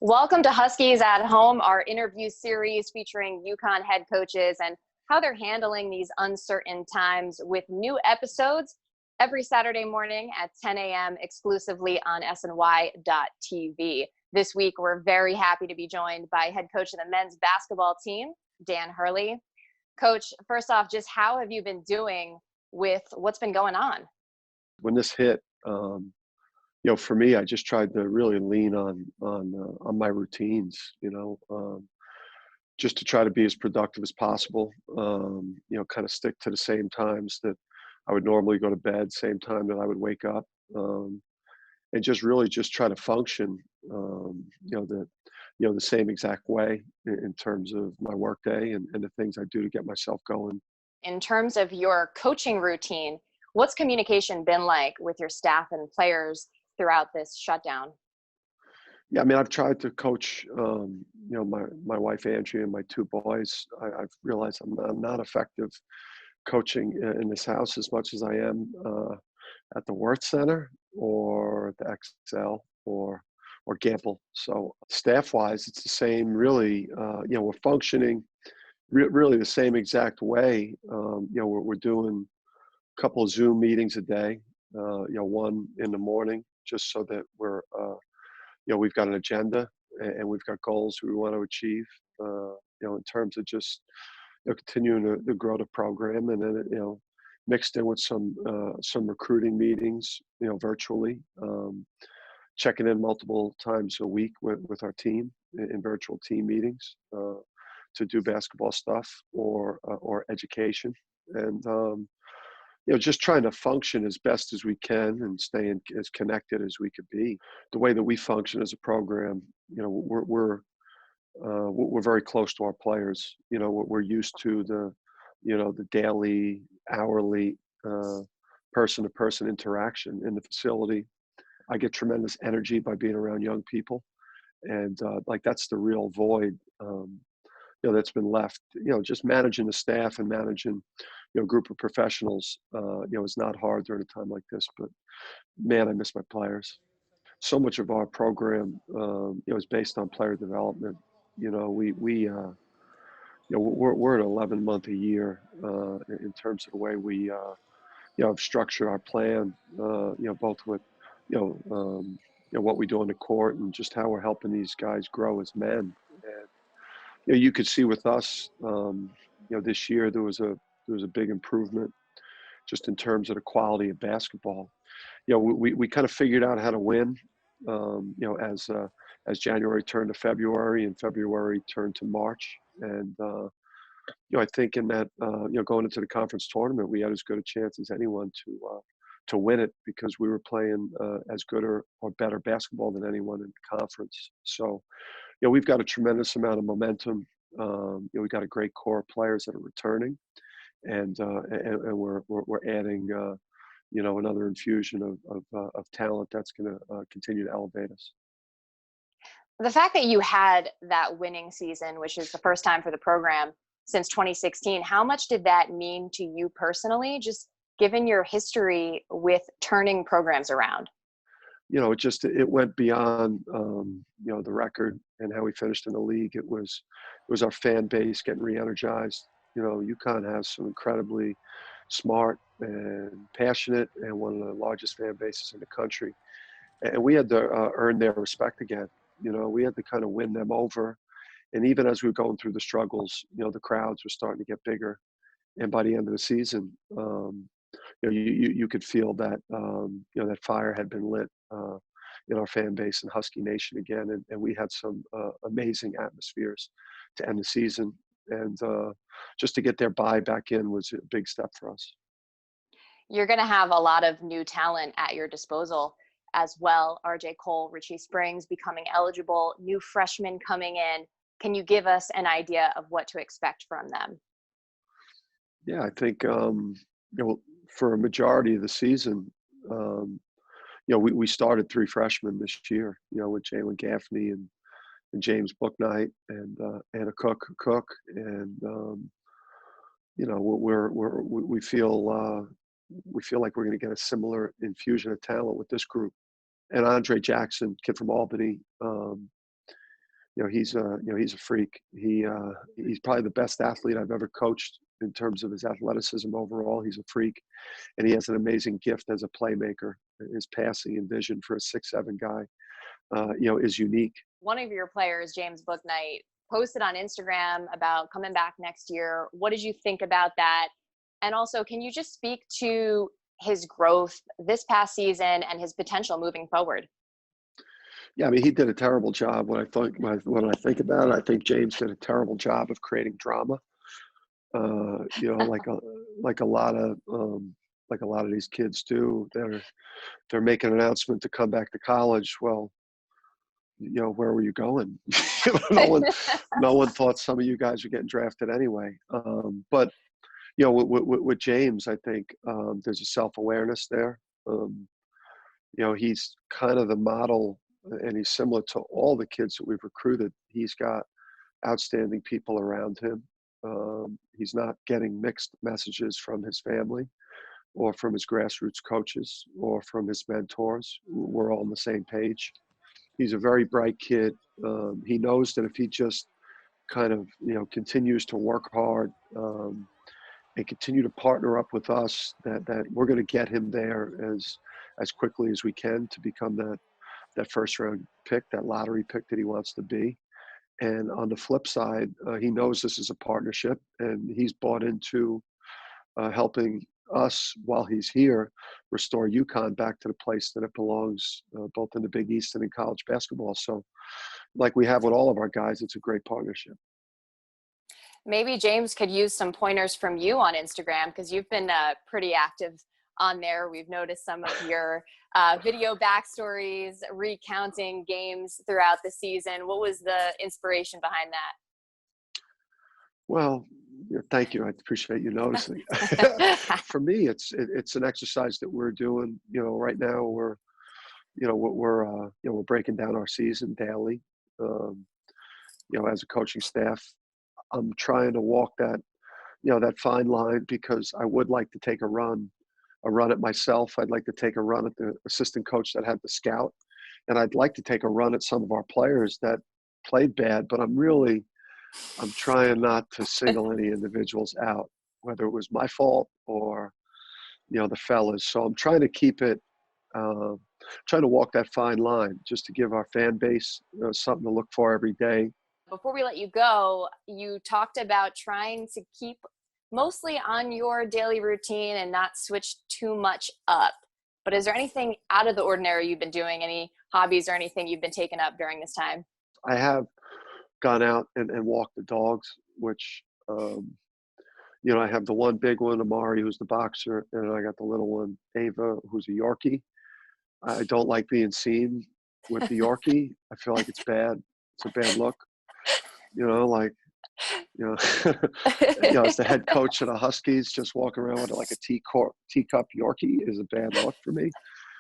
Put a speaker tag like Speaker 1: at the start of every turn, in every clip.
Speaker 1: Welcome to Huskies at Home, our interview series featuring UConn head coaches and how they're handling these uncertain times, with new episodes every Saturday morning at 10 a.m. exclusively on SNY.TV. This week, we're very happy to be joined by head coach of the men's basketball team, Dan Hurley. Coach, first off, just how have you been doing with what's been going on?
Speaker 2: When this hit, for me, I just tried to really lean on my routines, just to try to be as productive as possible. Kind of stick to the same times that I would normally go to bed, same time that I would wake up, and just really just try to function, the same exact way in terms of my workday and the things I do to get myself going.
Speaker 1: In terms of your coaching routine, what's communication been like with your staff and players throughout this shutdown?
Speaker 2: Yeah, I mean, I've tried to coach, my wife Angie and my two boys. I've realized I'm not effective coaching in this house as much as I am at the Worth Center or the XL or Gamble. So staff-wise, it's the same. Really, we're functioning really the same exact way. We're doing a couple of Zoom meetings a day. One in the morning, just so that we've got an agenda and we've got goals we want to achieve, in terms of just, continuing to grow the program, and then, mixed in with some recruiting meetings, virtually, checking in multiple times a week with our team in virtual team meetings, to do basketball stuff or education. And, just trying to function as best as we can and stay as connected as we could be. The way that we function as a program, we're very close to our players. We're used to the daily, hourly, person-to-person interaction in the facility. I get tremendous energy by being around young people, and that's the real void that's been left. Just managing the staff and managing a group of professionals, is not hard during a time like this, but man, I miss my players. So much of our program, is based on player development. We're at 11 month a year, in terms of the way we, have structured our plan, both with, what we do on the court and just how we're helping these guys grow as men. And, you could see with us, this year there was a big improvement just in terms of the quality of basketball. We kind of figured out how to win, as January turned to February and February turned to March. And, I think in that, going into the conference tournament, we had as good a chance as anyone to win it, because we were playing as good or better basketball than anyone in the conference. So, we've got a tremendous amount of momentum. We've got a great core of players that are returning, and we're adding, another infusion of talent that's going to continue to elevate us.
Speaker 1: The fact that you had that winning season, which is the first time for the program since 2016, how much did that mean to you personally, just given your history with turning programs around?
Speaker 2: It went beyond, the record and how we finished in the league. It was our fan base getting re-energized. UConn has some incredibly smart and passionate and one of the largest fan bases in the country. And we had to earn their respect again. We had to kind of win them over. And even as we were going through the struggles, the crowds were starting to get bigger. And by the end of the season, you could feel that, that fire had been lit in our fan base and Husky Nation again. And we had some amazing atmospheres to end the season. And just to get their buy back in was a big step for us.
Speaker 1: You're going to have a lot of new talent at your disposal as well. RJ Cole, Richie Springs becoming eligible, new freshmen coming in. Can you give us an idea of what to expect from them?
Speaker 2: Yeah, I think, for a majority of the season, we started three freshmen this year, with Jalen Gaffney and James Booknight and a Cook. And, we feel like we're going to get a similar infusion of talent with this group. And Andre Jackson, kid from Albany, he's a freak. He's probably the best athlete I've ever coached in terms of his athleticism overall. He's a freak, and he has an amazing gift as a playmaker. His passing and vision for a 6'7" guy, is unique.
Speaker 1: One of your players, James Bouknight, posted on Instagram about coming back next year. What did you think about that? And also, can you just speak to his growth this past season and his potential moving forward?
Speaker 2: Yeah, I mean, he did a terrible job. When I think about it, I think James did a terrible job of creating drama. Like a lot of these kids do. They're making an announcement to come back to college. Well, where were you going? no one thought some of you guys were getting drafted anyway. But with James, I think there's a self-awareness there. He's kind of the model, and he's similar to all the kids that we've recruited. He's got outstanding people around him. He's not getting mixed messages from his family or from his grassroots coaches or from his mentors. We're all on the same page. He's a very bright kid. He knows that if he just kind of, continues to work hard and continue to partner up with us, that we're going to get him there as quickly as we can to become that first round pick, that lottery pick that he wants to be. And on the flip side, he knows this is a partnership, and he's bought into helping us while he's here restore UConn back to the place that it belongs, both in the Big East and in college basketball. So like we have with all of our guys, it's a great partnership.
Speaker 1: Maybe James could use some pointers from you on Instagram, because you've been pretty active on there. We've noticed some of your video backstories, recounting games throughout the season. What was the inspiration behind that?
Speaker 2: Well, thank you. I appreciate you noticing. For me, it's an exercise that we're doing. Right now we're breaking down our season daily. As a coaching staff, I'm trying to walk that fine line, because I would like to take a run at myself. I'd like to take a run at the assistant coach that had the scout, and I'd like to take a run at some of our players that played bad. But I'm trying not to single any individuals out, whether it was my fault or the fellas. So I'm trying to keep it, trying to walk that fine line, just to give our fan base something to look for every day.
Speaker 1: Before we let you go, you talked about trying to keep mostly on your daily routine and not switch too much up. But is there anything out of the ordinary you've been doing, any hobbies or anything you've been taking up during this time?
Speaker 2: I have gone out and walked the dogs, which, I have the one big one, Amari, who's the boxer, and I got the little one, Ava, who's a Yorkie. I don't like being seen with the Yorkie. I feel like it's bad. It's a bad look. As the head coach of the Huskies, just walking around with like a teacup Yorkie is a bad look for me.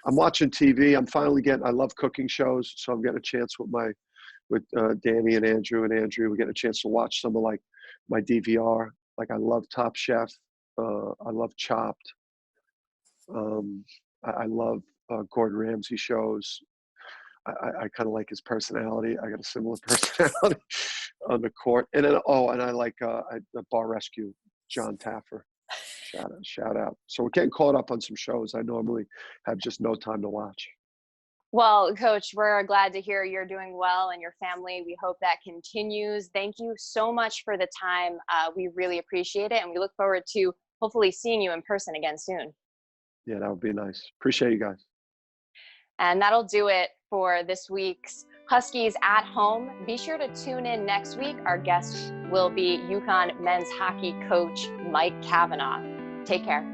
Speaker 2: I'm watching TV. I love cooking shows, so I'm getting a chance with Danny and Andrew. We get a chance to watch some of like my DVR. Like I love Top Chef. I love Chopped. I love Gordon Ramsay shows. I kind of like his personality. I got a similar personality on the court. And then, and I like the Bar Rescue, John Taffer. Shout out. So we're getting caught up on some shows I normally have just no time to watch.
Speaker 1: Well, Coach, we're glad to hear you're doing well and your family. We hope that continues. Thank you so much for the time. We really appreciate it, and we look forward to hopefully seeing you in person again soon.
Speaker 2: Yeah, that would be nice. Appreciate you guys.
Speaker 1: And that'll do it for this week's Huskies at Home. Be sure to tune in next week. Our guest will be UConn men's hockey coach Mike Cavanaugh. Take care.